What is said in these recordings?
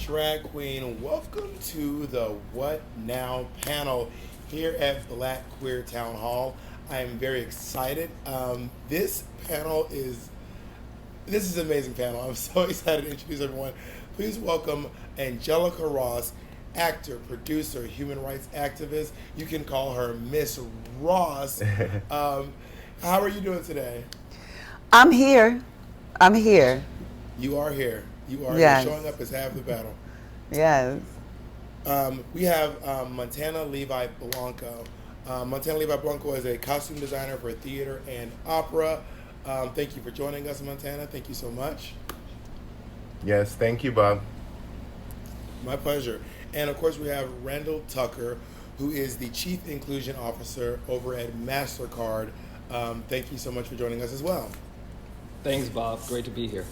drag queen. Welcome to the What Now panel here at Black Queer Town Hall. I am very excited. This is an amazing panel. I'm so excited to introduce everyone. Please welcome Angelica Ross, actor, producer, human rights activist. You can call her Miss Ross. How are you doing today? I'm here. You are here. Yes. Showing up is half the battle. Yes. We have Montana Levi Blanco. Montana Levi Blanco is a costume designer for theater and opera. Thank you for joining us, Montana. Thank you so much. Yes, thank you, Bob. My pleasure. And of course, we have Randall Tucker, who is the Chief Inclusion Officer over at MasterCard. Thank you so much for joining us as well. Thanks, Bob. Great to be here.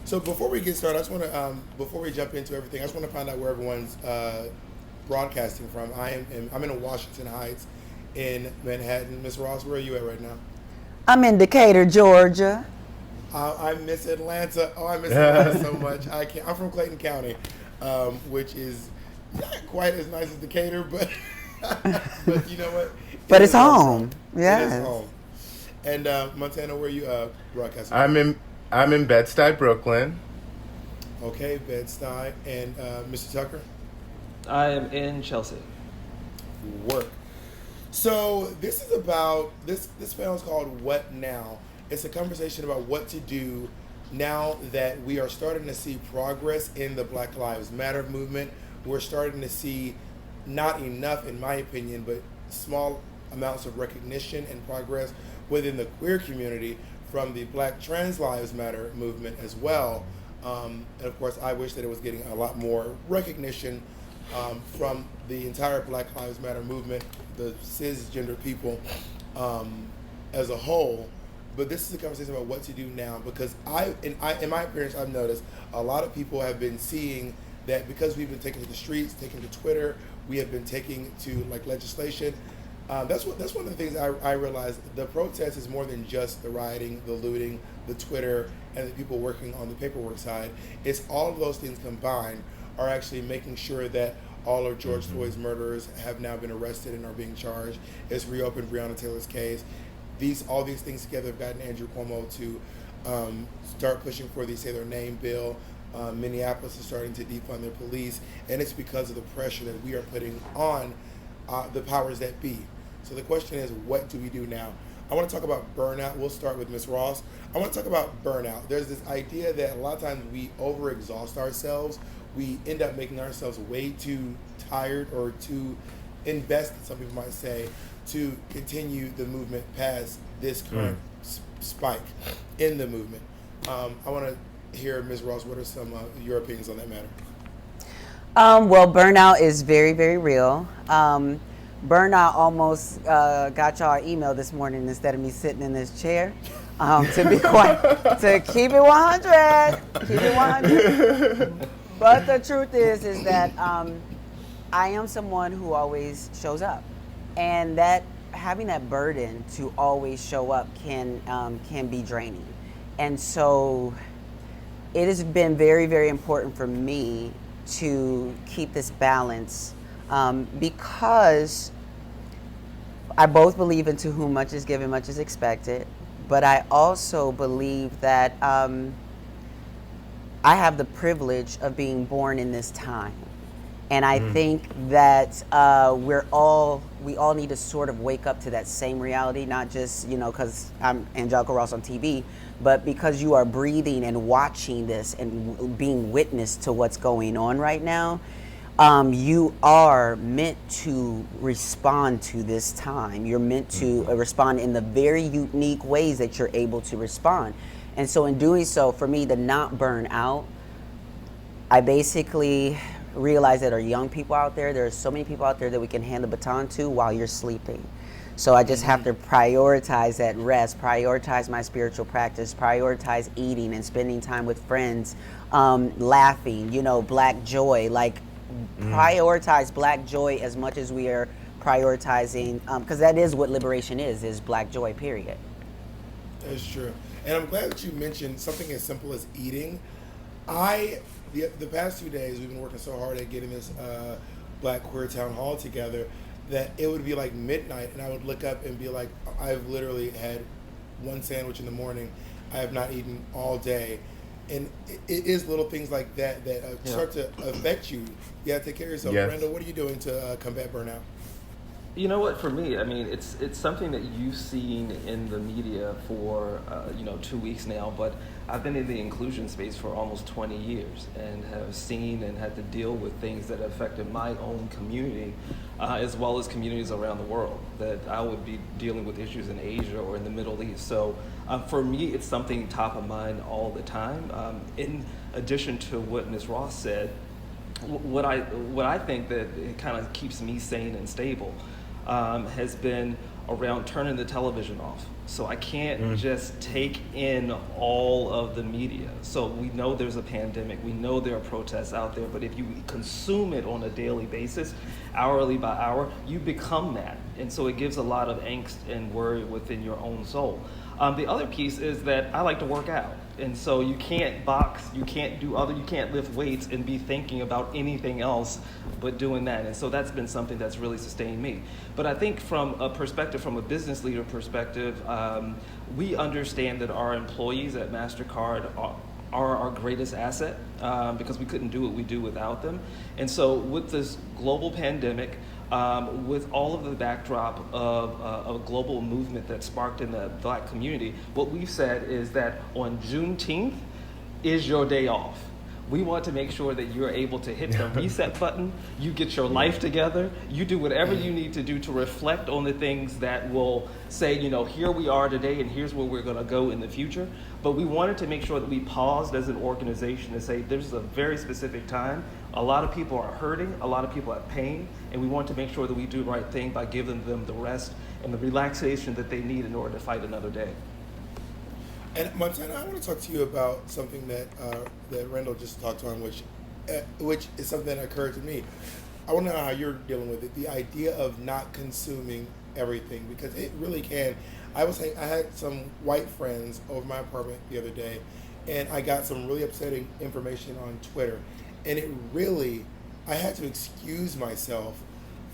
So before we get started, I just want to, before we jump into everything, I just want to find out where everyone's broadcasting from. I'm in Washington Heights in Manhattan. Ms. Ross, where are you at right now? I'm in Decatur, Georgia. I miss Atlanta. Oh, I miss Atlanta so much. I'm from Clayton County, which is not quite as nice as Decatur, but but you know what? But it's home. Yeah. It is home. And Montana, where are you broadcasting? I'm in Bed-Stuy, Brooklyn. Okay, Bed-Stuy. And Mr. Tucker? I am in Chelsea. Work. So this is about, this panel is called What Now? It's a conversation about what to do now that we are starting to see progress in the Black Lives Matter movement. We're starting to see not enough, in my opinion, but small amounts of recognition and progress within the queer community from the Black Trans Lives Matter movement as well. And of course, I wish that it was getting a lot more recognition from the entire Black Lives Matter movement, the cisgender people as a whole. But this is a conversation about what to do now, because in my experience, I've noticed a lot of people have been seeing that because we've been taking to the streets, taking to Twitter, we have been taking to like legislation. That's one of the things I realized. The protest is more than just the rioting, the looting, the Twitter, and the people working on the paperwork side. It's all of those things combined are actually making sure that all of George Floyd's murderers have now been arrested and are being charged. It's reopened Breonna Taylor's case. All these things together have gotten Andrew Cuomo to start pushing for the Say Their Name bill. Minneapolis is starting to defund their police, and it's because of the pressure that we are putting on the powers that be. So the question is, what do we do now? I want to talk about burnout. We'll start with Ms. Ross. I want to talk about burnout. There's this idea that a lot of times we overexhaust ourselves. We end up making ourselves way too tired or too invested, some people might say, to continue the movement past this current spike in the movement. I want to hear, Ms. Ross, what are some of your opinions on that matter? Well, burnout is very, very real. Burnout almost got y'all an email this morning instead of me sitting in this chair. To be to keep it 100, keep it 100. But the truth is that I am someone who always shows up, and that having that burden to always show up can be draining. And so it has been very, very important for me to keep this balance because I both believe in to whom much is given, much is expected, but I also believe that I have the privilege of being born in this time. And I think that we all need to sort of wake up to that same reality, not just, because I'm Angelica Ross on TV, but because you are breathing and watching this and being witness to what's going on right now. You are meant to respond to this time. You're meant to respond in the very unique ways that you're able to respond. And so in doing so, for me to not burn out, I basically realize that there are young people out there. There are so many people out there that we can hand the baton to while you're sleeping. So I just have to prioritize that rest, prioritize my spiritual practice, prioritize eating and spending time with friends, laughing, Black joy, prioritize Black joy as much as we are prioritizing, because that is what liberation is Black joy, period. That's true. And I'm glad that you mentioned something as simple as eating. I the past 2 days we've been working so hard at getting this Black Queer Town Hall together that it would be like midnight, and I would look up and be like, I've literally had one sandwich in the morning. I have not eaten all day. And it is little things like that that start to affect you. You have to take care of yourself. Yes. Randall, what are you doing to combat burnout? You know what? For me, I mean, it's something that you've seen in the media for 2 weeks now. But I've been in the inclusion space for almost 20 years and have seen and had to deal with things that affected my own community, as well as communities around the world. That I would be dealing with issues in Asia or in the Middle East. So for me, it's something top of mind all the time. In addition to what Ms. Ross said, what I think that it kind of keeps me sane and stable has been around turning the television off. So I can't just take in all of the media. So we know there's a pandemic. We know there are protests out there. But if you consume it on a daily basis, hourly by hour, you become that. And so it gives a lot of angst and worry within your own soul. The other piece is that I like to work out. And so you can't box, you can't lift weights and be thinking about anything else but doing that. And so that's been something that's really sustained me. But I think from a business leader perspective, we understand that our employees at MasterCard are our greatest asset because we couldn't do what we do without them. And so with this global pandemic, with all of the backdrop of a global movement that sparked in the Black community, what we've said is that on Juneteenth is your day off. We want to make sure that you're able to hit the reset button, you get your life together, you do whatever you need to do to reflect on the things that will say, here we are today and here's where we're going to go in the future. But we wanted to make sure that we paused as an organization to say there's a very specific time. A lot of people are hurting, a lot of people have pain, and we want to make sure that we do the right thing by giving them the rest and the relaxation that they need in order to fight another day. And Montana, I want to talk to you about something that that Randall just talked on, which is something that occurred to me. I want to know how you're dealing with it. The idea of not consuming everything, because it really can. I had some white friends over my apartment the other day, and I got some really upsetting information on Twitter, and I had to excuse myself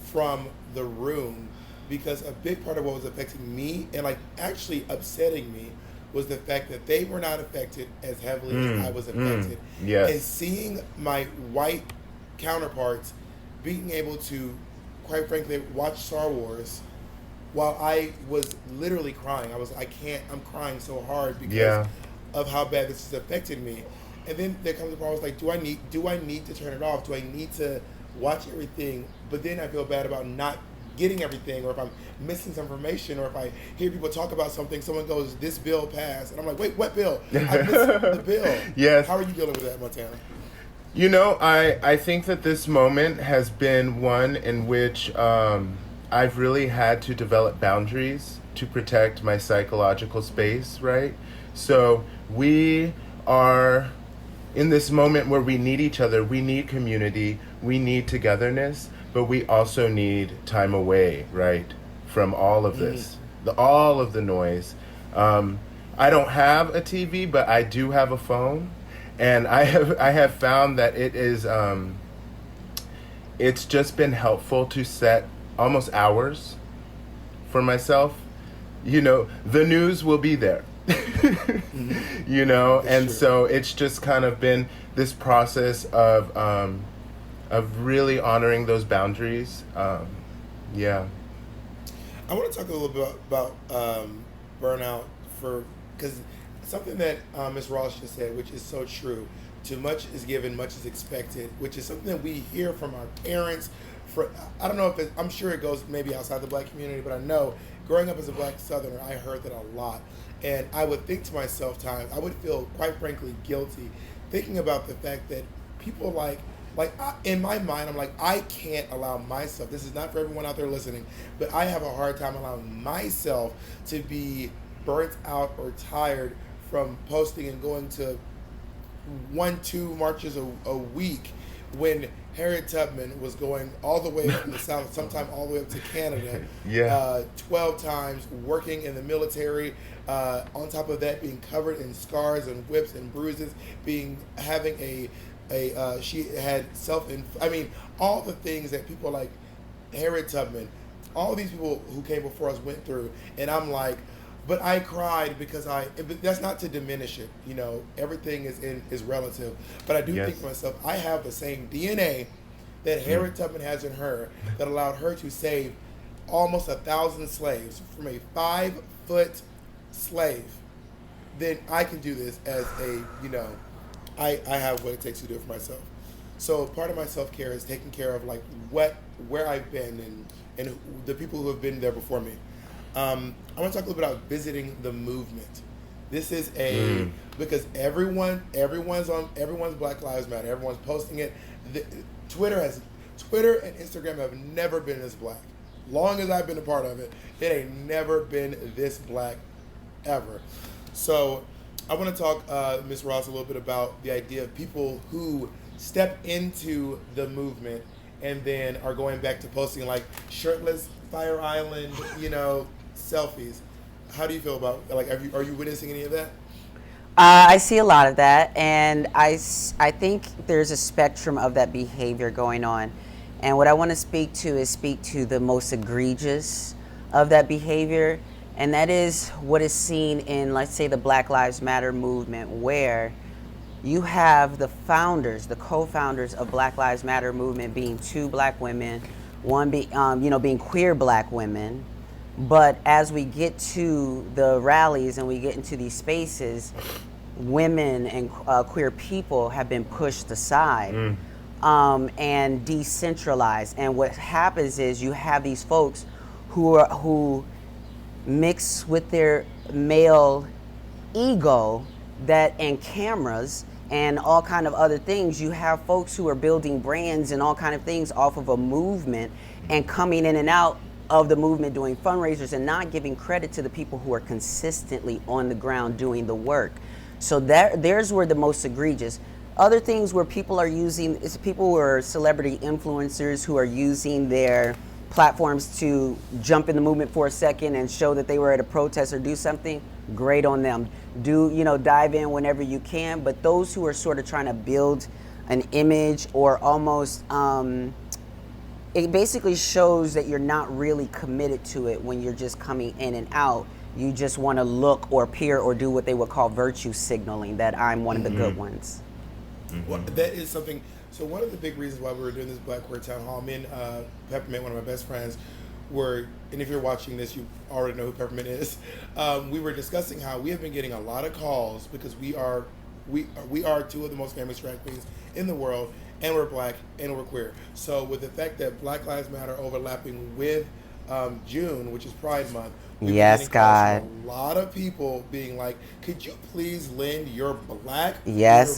from the room because a big part of what was affecting me and actually upsetting me was the fact that they were not affected as heavily as I was affected. Yes. And seeing my white counterparts being able to, quite frankly, watch Star Wars while I was literally crying. I'm crying so hard because of how bad this has affected me. And then there comes a point I was like, do I need to turn it off? Do I need to watch everything? But then I feel bad about not getting everything, or if I'm missing some information, or if I hear people talk about something, someone goes, this bill passed, and I'm like, wait, what bill? I missed the bill. Yes. How are you dealing with that, Montana? I think that this moment has been one in which I've really had to develop boundaries to protect my psychological space, right? So we are in this moment where we need each other, we need community, we need togetherness, but we also need time away, right, from all of this, all of the noise. I don't have a TV, but I do have a phone, and I have found that it is it's just been helpful to set almost hours for myself. The news will be there. And true. So it's just kind of been this process of really honoring those boundaries. I want to talk a little bit about burnout, because something that Ms. Ross just said, which is so true. Too much is given, much is expected, which is something that we hear from our parents. I don't know if I'm sure it goes maybe outside the Black community, but I know growing up as a Black Southerner, I heard that a lot. And I would think to myself times, I would feel quite frankly guilty thinking about the fact that people in my mind, I'm like, I can't allow myself, this is not for everyone out there listening, but I have a hard time allowing myself to be burnt out or tired from posting and going to 1-2 marches a week when Harriet Tubman was going all the way from the South, sometime all the way up to Canada, 12 times, working in the military, on top of that being covered in scars and whips and bruises, having a she had all the things that people like Harriet Tubman, all these people who came before us went through, and I'm like, but I cried because but that's not to diminish it, everything is relative, but I do think to myself, I have the same DNA that Harriet Tubman has in her that allowed her to save almost 1,000 slaves from a 5-foot slave. Then I can do this as I have what it takes to do it for myself. So part of my self-care is taking care of like where I've been and the people who have been there before me. I want to talk a little bit about visiting the movement. This is because everyone's Black Lives Matter. Everyone's posting it. Twitter and Instagram have never been this black. Long as I've been a part of it, it ain't never been this black ever. So I want to talk, Ms. Ross, a little bit about the idea of people who step into the movement and then are going back to posting like shirtless Fire Island, selfies. How do you feel about, like, are you witnessing any of that? I see a lot of that, and I think there's a spectrum of that behavior going on. And what I want to speak to the most egregious of that behavior, and that is what is seen in, let's say, the Black Lives Matter movement, where you have the founders, the co-founders of Black Lives Matter movement being 2 black women, one being queer black women. But as we get to the rallies and we get into these spaces, women and queer people have been pushed aside and decentralized. And what happens is you have these folks who mix with their male ego and cameras and all kind of other things. You have folks who are building brands and all kind of things off of a movement and coming in and out of the movement doing fundraisers and not giving credit to the people who are consistently on the ground doing the work. So there's where the most egregious. Other things where people who are celebrity influencers who are using their platforms to jump in the movement for a second and show that they were at a protest or do something, great on them. Dive in whenever you can, but those who are sort of trying to build an image or almost, it basically shows that you're not really committed to it when you're just coming in and out. You just want to look or appear or do what they would call virtue signaling, that I'm one of the good ones. Well, that is something. So one of the big reasons why we were doing this Black Queer Town Hall, me and Peppermint, one of my best friends, and if you're watching this, you already know who Peppermint is. We were discussing how we have been getting a lot of calls because we are 2 of the most famous drag queens in the world, and we're black and we're queer. So with the fact that Black Lives Matter overlapping with June, which is Pride Month, yes, God, a lot of people being like, "Could you please lend your black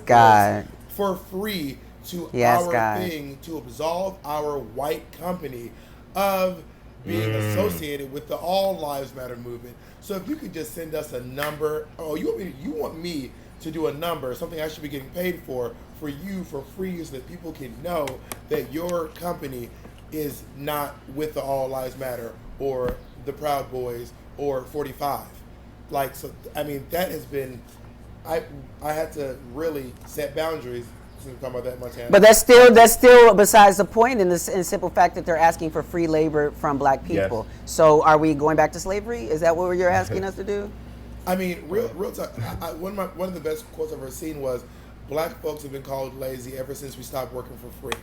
God for free to thing to absolve our white company of being associated with the All Lives Matter movement? So if you could just send us a number, you want me to do a number, something I should be getting paid for you for free, so that people can know that your company is not with the All Lives Matter or the Proud Boys or 45. Like, so, I mean, that has been, I had to really set boundaries. Since we're talking about that, Montana. But that's still besides the point in the simple fact that they're asking for free labor from black people. Yes. So are we going back to slavery? Is that what you're asking us to do? I mean, real talk. One of the best quotes I've ever seen was, "Black folks have been called lazy ever since we stopped working for free."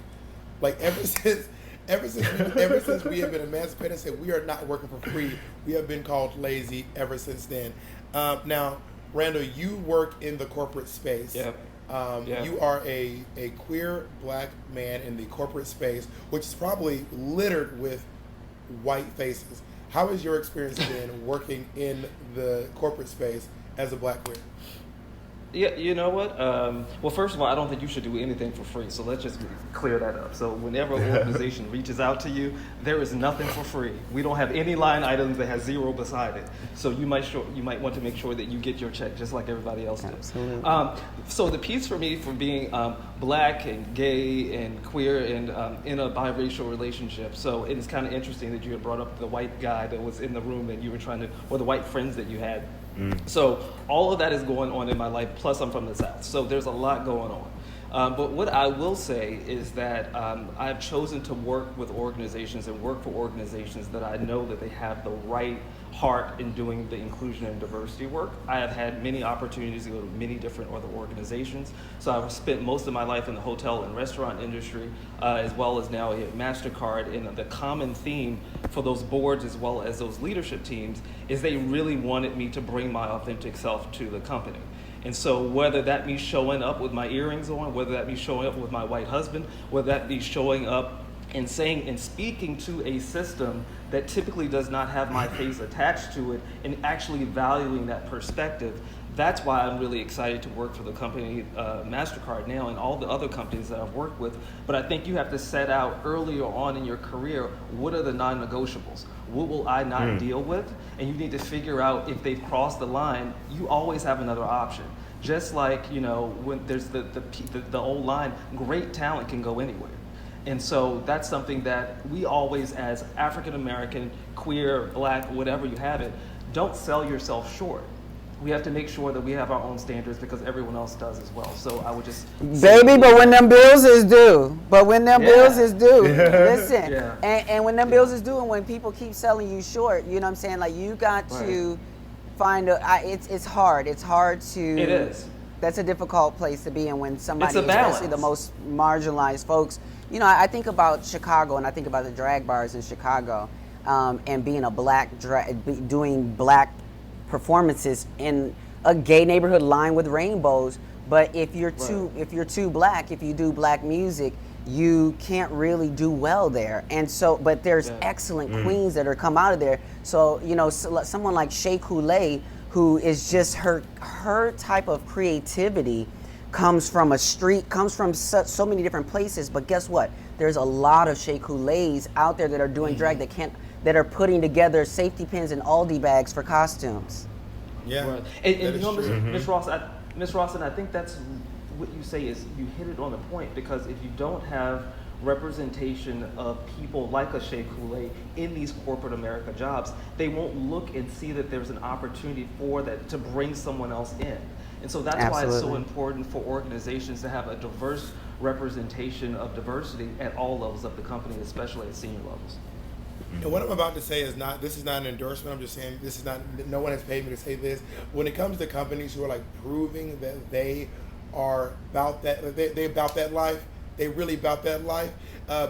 Like ever since we have been emancipated and said we are not working for free, we have been called lazy ever since then. Now, Randall, you work in the corporate space. Yep. You are a queer black man in the corporate space, which is probably littered with white faces. How has your experience been working in the corporate space as a black queer? Yeah, you know what? Well, first of all, I don't think you should do anything for free. So let's just clear that up. So whenever an organization reaches out to you, there is nothing for free. We don't have any line items that has 0 beside it. So you might want to make sure that you get your check just like everybody else does. Absolutely. So the piece for me for being black and gay and queer and in a biracial relationship. So it is kind of interesting that you had brought up the white guy that was in the room that you were or the white friends that you had. So all of that is going on in my life, plus I'm from the South. So there's a lot going But what I will say is that I've chosen to work with organizations and work for organizations that I know that they have the right heart in doing the inclusion and diversity work. I have had many opportunities to go to many different other organizations. So I've spent most of my life in the hotel and restaurant industry, as well as now at MasterCard. And the common theme for those boards as well as those leadership teams is they really wanted me to bring my authentic self to the company. And so whether that be showing up with my earrings on, whether that be showing up with my white husband, whether that be showing up and saying and speaking to a system that typically does not have my face attached to it, and actually valuing that perspective, that's why I'm really excited to work for the company MasterCard now and all the other companies that I've worked with. But I think you have to set out earlier on in your career, what are the non-negotiables? What will I not deal with? And you need to figure out if they've crossed the line, you always have another option. Just like, when there's the old line, great talent can go anywhere. And so that's something that we always, as African American, queer, black, whatever you have it, don't sell yourself short. We have to make sure that we have our own standards because everyone else does as well. So I would just baby, but when them bills is due, listen, Yeah. and when them bills is due, and when people keep selling you short, you know what I'm saying? Like, you got to find it's hard. It's hard to. It is. That's a difficult place to be in when somebody, It's a balance. especially the most marginalized folks. I think about Chicago, and I think about the drag bars in Chicago, and being a doing black performances in a gay neighborhood lined with rainbows. But if you're too black, if you do black music, you can't really do well there. And so, but there's excellent queens that are come out of there. So, someone like Shea Coulee, who is just her type of creativity comes from so many different places. But guess what? There's a lot of Shea Coulees out there that are doing drag that are putting together safety pins and Aldi bags for costumes. Yeah, right. And Ms. Ross, and I think that's what you say is you hit it on the point, because if you don't have representation of people like a Shea Coulee in these corporate America jobs, they won't look and see that there's an opportunity for that to bring someone else in. And so that's why it's so important for organizations to have a diverse representation of diversity at all levels of the company, especially at senior levels. And what I'm about to say this is not an endorsement. I'm just saying no one has paid me to say this. When it comes to companies who are like proving that they are about that, they about that life, they really about that life.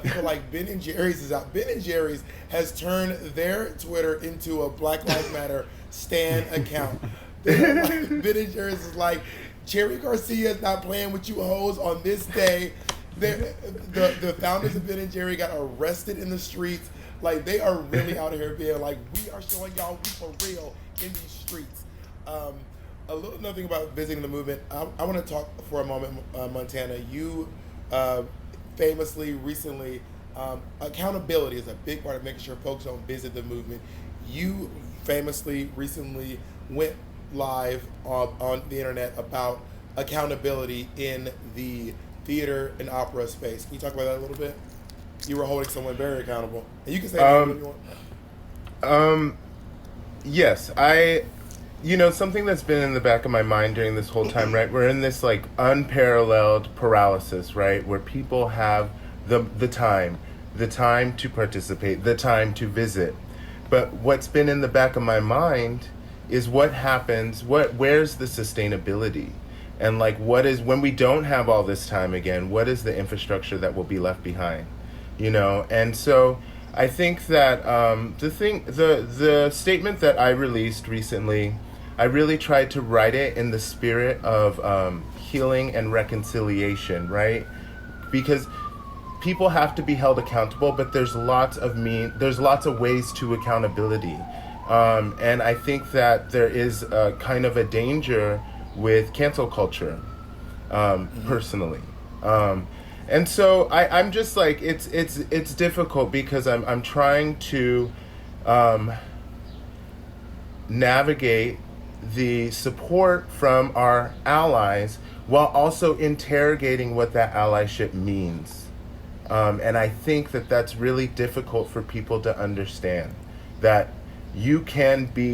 People like Ben and Jerry's is out. Ben and Jerry's has turned their Twitter into a Black Lives Matter stan account. Ben and Jerry's is like, Jerry Garcia is not playing with you hoes on this day. The founders of Ben and Jerry got arrested in the streets. Like, they are really out here being like, we are showing y'all we for real in these streets. Another thing about visiting the movement, I want to talk for a moment, Montana. You famously recently, accountability is a big part of making sure folks don't visit the movement. You famously recently went live on the internet about accountability in the theater and opera space. Can you talk about that a little bit? You were holding someone very accountable, and you can say that if you want. Yes, something that's been in the back of my mind during this whole time, right? We're in this like unparalleled paralysis, right? Where people have the time to participate, the time to visit. But what's been in the back of my mind is what happens, where's the sustainability? And like, what is, when we don't have all this time again, what is the infrastructure that will be left behind? And so I think that the statement that I released recently, I really tried to write it in the spirit of healing and reconciliation, right? Because people have to be held accountable, but there's lots of ways to accountability. And I think that there is a kind of a danger with cancel culture, personally. And so I'm just like, it's difficult because I'm trying to navigate the support from our allies while also interrogating what that allyship means. And I think that that's really difficult for people to understand, that you can be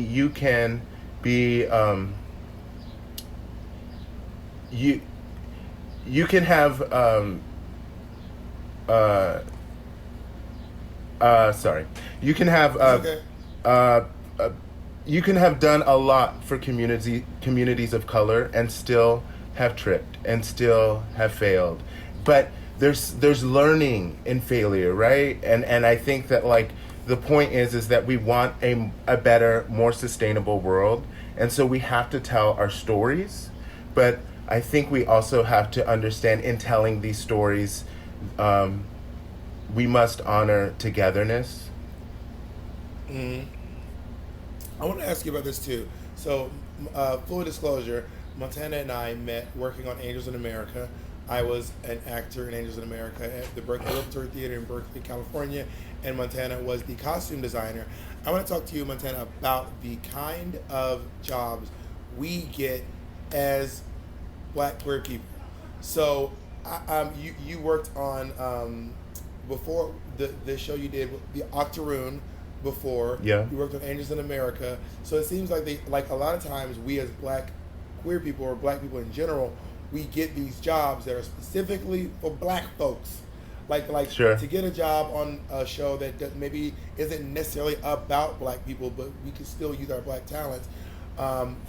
you can have sorry, you can have Okay. you can have done a lot for communities of color and still have tripped and still have failed. But there's learning in failure, right? And I think that, like, the point is that we want a better, more sustainable world, and so we have to tell our stories. But I think we also have to understand, in telling these stories, we must honor togetherness. I want to ask you about this too. So, full disclosure, Montana and I met working on Angels in America. I was an actor in Angels in America at the Berkeley Repertory Theater in Berkeley, California, and Montana was the costume designer. I want to talk to you, Montana, about the kind of jobs we get as Black queer people. So, you worked on before the show you did, the Octoroon. Before Yeah. you worked on Angels in America, so it seems like a lot of times we as Black queer people or Black people in general, we get these jobs that are specifically for Black folks. Like Sure. to get a job on a show that maybe isn't necessarily about Black people, but we can still use our Black talents.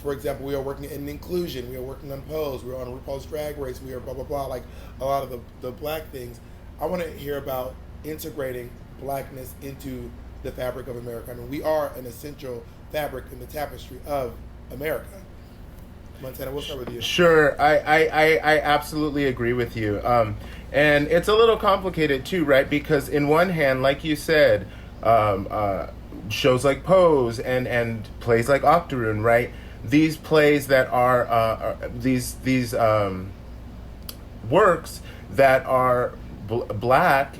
For example, we are working in inclusion, we are working on Pose, we are on RuPaul's Drag Race, we are blah blah blah. Like a lot of the Black things. I want to hear about integrating Blackness into the fabric of America. I mean, we are an essential fabric in the tapestry of America. Montana, we'll start with you. Sure, I absolutely agree with you. And it's a little complicated too, right? Because in one hand, like you said, shows like Pose and plays like Octoroon, right? These plays that are these works that are Black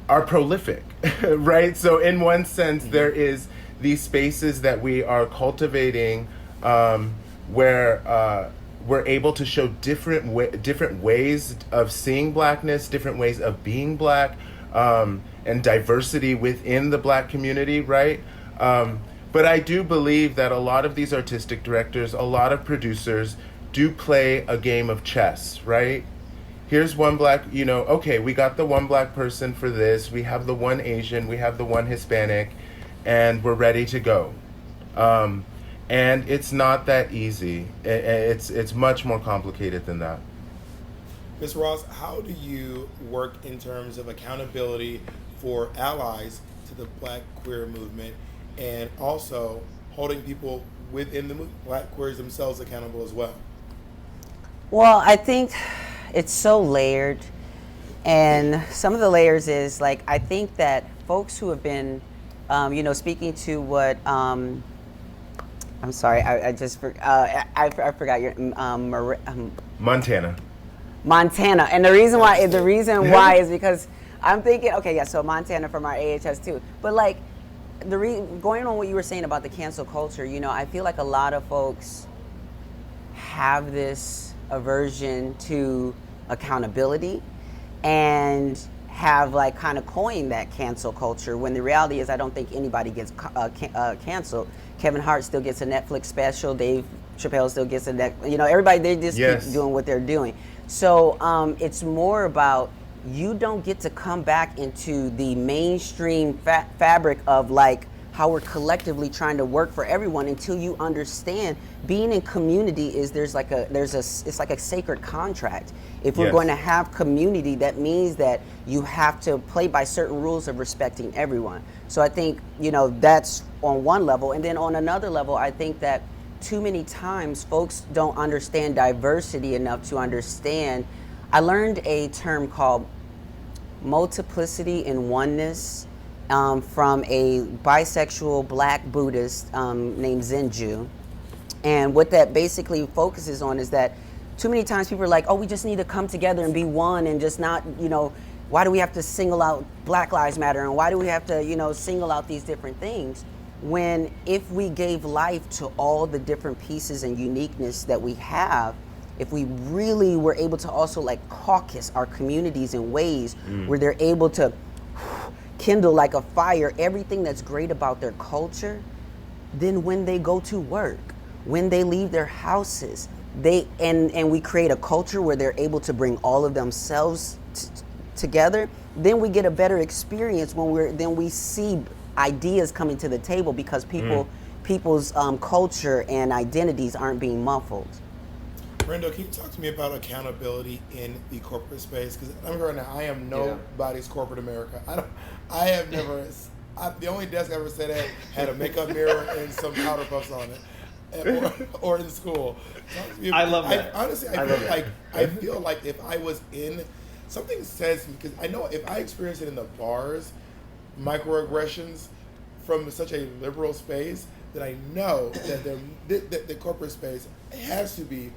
are prolific, right? So in one sense, there is these spaces that we are cultivating where we're able to show different ways of seeing Blackness, different ways of being Black, and diversity within the Black community, right? But I do believe that a lot of these artistic directors, a lot of producers do play a game of chess, right? Here's one Black, okay, we got the one Black person for this, we have the one Asian, we have the one Hispanic, and we're ready to go. And it's not that easy. It's much more complicated than that. Ms. Ross, how do you work in terms of accountability for allies to the Black queer movement and also holding people within the Black queers themselves accountable as well? Well, I think it's so layered, and some of the layers is like, I think that folks who have been, speaking to what, I'm sorry, I forgot your, Montana. Montana, and the reason why is because I'm thinking, okay, yeah, so Montana from our AHS too, but like going on what you were saying about the cancel culture, I feel like a lot of folks have this aversion to accountability and have like kind of coined that cancel culture, when the reality is I don't think anybody gets canceled. Kevin Hart still gets a Netflix special, Dave Chappelle still gets a everybody, they just keep doing what they're doing. So it's more about, you don't get to come back into the mainstream fabric of like how we're collectively trying to work for everyone until you understand being in community is it's like a sacred contract. If we're going to have community, that means that you have to play by certain rules of respecting everyone. So I think, that's on one level. And then on another level, I think that too many times folks don't understand diversity enough to understand. I learned a term called multiplicity and oneness from a bisexual Black Buddhist named Zenju. And what that basically focuses on is that too many times people are like, oh, we just need to come together and be one and just not, why do we have to single out Black Lives Matter, and why do we have to, single out these different things? When if we gave life to all the different pieces and uniqueness that we have, if we really were able to also like caucus our communities in ways where they're able to kindle like a fire everything that's great about their culture, then when they go to work, when they leave their houses, and we create a culture where they're able to bring all of themselves together, then we get a better experience then we see ideas coming to the table because people's culture and identities aren't being muffled. Randall, can you talk to me about accountability in the corporate space? Because I'm right now, I am nobody's corporate America. I have never. The only desk I ever sat at had a makeup mirror and some powder puffs on it, or in school. I love that. Honestly, I feel like if I was in, something says, because I know if I experience it in the bars, microaggressions from such a liberal space, that I know that the corporate space has to be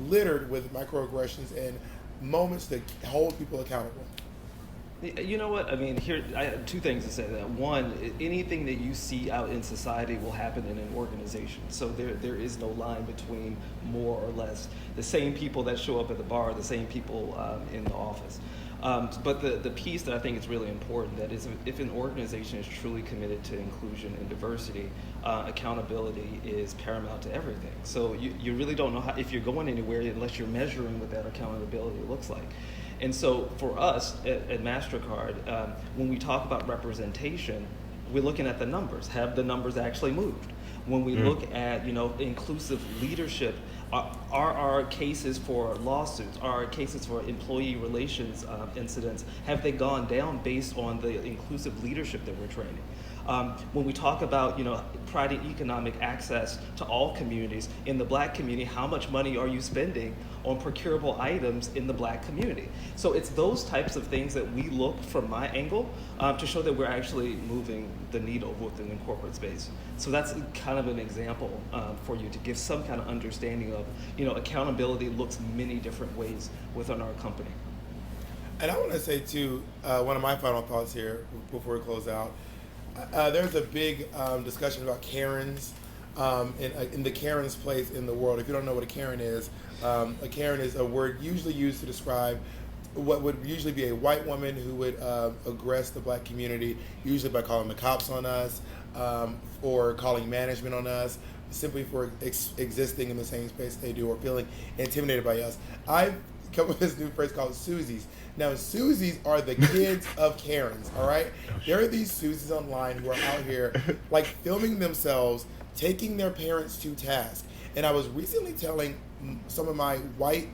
littered with microaggressions and moments that hold people accountable. You know what? I mean, here I have two things to say. That one, anything that you see out in society will happen in an organization. So there is no line between more or less. The same people that show up at the bar are the same people in the office. But the piece that I think is really important, that is, if an organization is truly committed to inclusion and diversity, accountability is paramount to everything. So you really don't know if you're going anywhere unless you're measuring what that accountability looks like. And so for us at MasterCard, when we talk about representation, we're looking at the numbers. Have the numbers actually moved? When we look at inclusive leadership, are our cases for lawsuits, are our cases for employee relations incidents, have they gone down based on the inclusive leadership that we're training? When we talk about providing economic access to all communities, in the Black community, how much money are you spending on procurable items in the Black community? So it's those types of things that we look from my angle to show that we're actually moving the needle within the corporate space. So that's kind of an example for you to give some kind of understanding of, accountability looks many different ways within our company. And I want to say too, one of my final thoughts here before we close out. There's a big discussion about Karens in the Karen's place in the world. If you don't know what a Karen is a word usually used to describe what would usually be a white woman who would aggress the Black community, usually by calling the cops on us or calling management on us, simply for existing in the same space they do or feeling intimidated by us. I've come up with this new phrase called Susies. Now, Susies are the kids of Karens, all right? There are these Susies online who are out here, like, filming themselves, taking their parents to task. And I was recently telling some of my white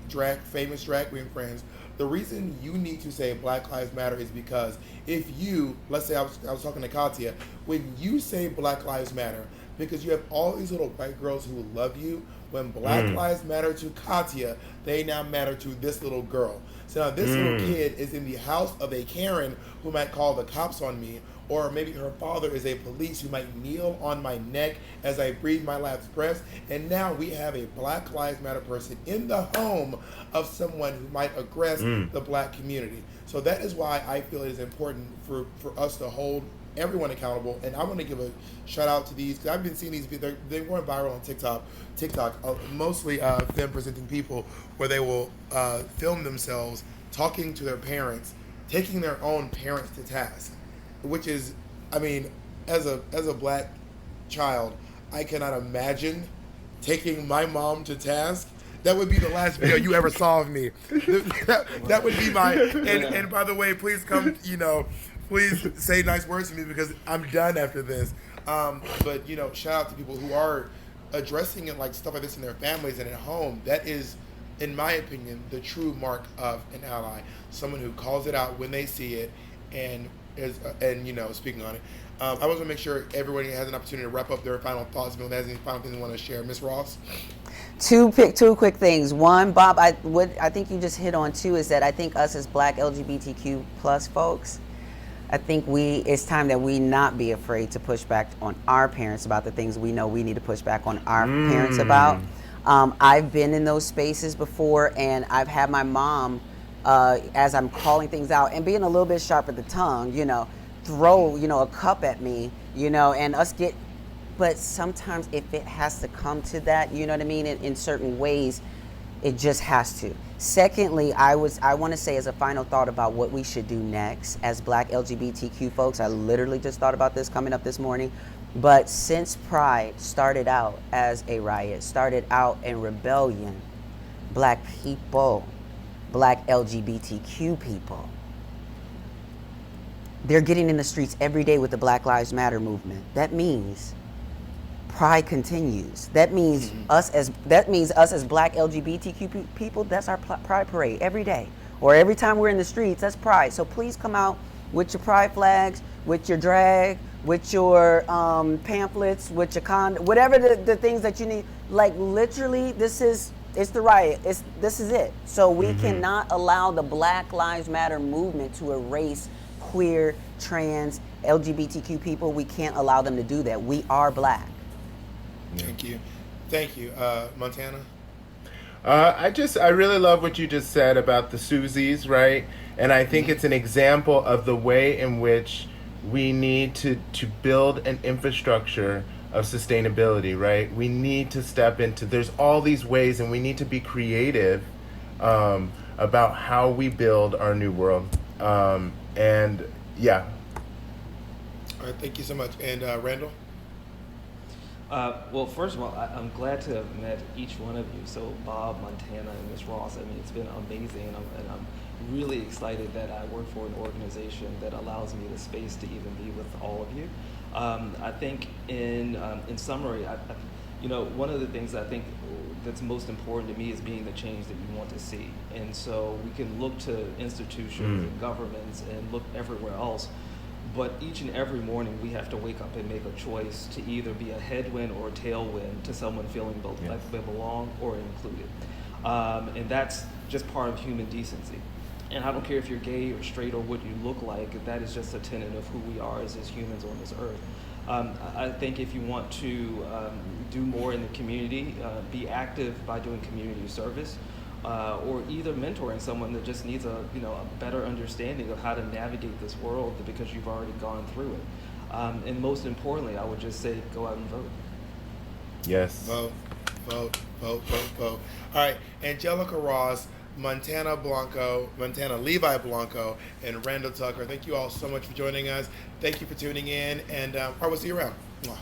famous drag queen friends, the reason you need to say Black Lives Matter is because if you, let's say I was talking to Katya, when you say Black Lives Matter, because you have all these little white girls who love you, when Black Lives Matter to Katya, they now matter to this little girl. So now this little kid is in the house of a Karen who might call the cops on me, or maybe her father is a police who might kneel on my neck as I breathe my last breath. And now we have a Black Lives Matter person in the home of someone who might aggress the Black community. So that is why I feel it is important for us to hold everyone accountable. And I want to give a shout out to these, because I've been seeing these, they're going viral on TikTok, mostly them presenting people where they will film themselves talking to their parents, taking their own parents to task, which is, I mean, as a Black child, I cannot imagine taking my mom to task. That would be the last video you ever saw of me. That would be my, and by the way, please come, please say nice words to me because I'm done after this. But shout out to people who are addressing it, like stuff like this in their families and at home. That is, in my opinion, the true mark of an ally. Someone who calls it out when they see it and is speaking on it. I want to make sure everybody has an opportunity to wrap up their final thoughts. If anyone has any final things they want to share, Ms. Ross. Two quick things. One, Bob, I think you just hit on too, is that I think us as Black LGBTQ plus folks, I think it's time that we not be afraid to push back on our parents about the things we know we need to push back on our parents about. I've been in those spaces before, and I've had my mom, as I'm calling things out and being a little bit sharp at the tongue, throw, a cup at me, and us get, but sometimes if it has to come to that, you know what I mean, in certain ways, it just has to. Secondly, I want to say as a final thought about what we should do next as Black LGBTQ folks. I literally just thought about this coming up this morning. But since Pride started out as a riot, started out in rebellion, Black people, Black LGBTQ people. They're getting in the streets every day with the Black Lives Matter movement. That means pride continues. That means us as Black LGBTQ people, that's our pride parade every day. Or every time we're in the streets, that's pride. So please come out with your pride flags, with your drag, with your pamphlets, with your whatever the things that you need. Like literally, it's the riot. This is it. So we cannot allow the Black Lives Matter movement to erase queer, trans, LGBTQ people. We can't allow them to do that. We are Black. Thank you, Montana. I really love what you just said about the Susies, right? And I think it's an example of the way in which we need to build an infrastructure of sustainability, right? We need to step into, there's all these ways, and we need to be creative about how we build our new world. And yeah. All right, thank you so much. And Randall? Well, first of all, I'm glad to have met each one of you. So Bob, Montana, and Ms. Ross. I mean, it's been amazing, and I'm really excited that I work for an organization that allows me the space to even be with all of you. I think in summary, one of the things I think that's most important to me is being the change that you want to see. And so we can look to institutions and governments and look everywhere else. But each and every morning we have to wake up and make a choice to either be a headwind or a tailwind to someone feeling both like they belong or included. And that's just part of human decency. And I don't care if you're gay or straight or what you look like, that is just a tenet of who we are as humans on this earth. I think if you want to do more in the community, be active by doing community service, or either mentoring someone that just needs a better understanding of how to navigate this world because you've already gone through it. And most importantly, I would just say go out and vote. Yes. Vote. All right, Angelica Ross, Montana Levi Blanco, and Randall Tucker. Thank you all so much for joining us. Thank you for tuning in, and I will see you around. Mwah.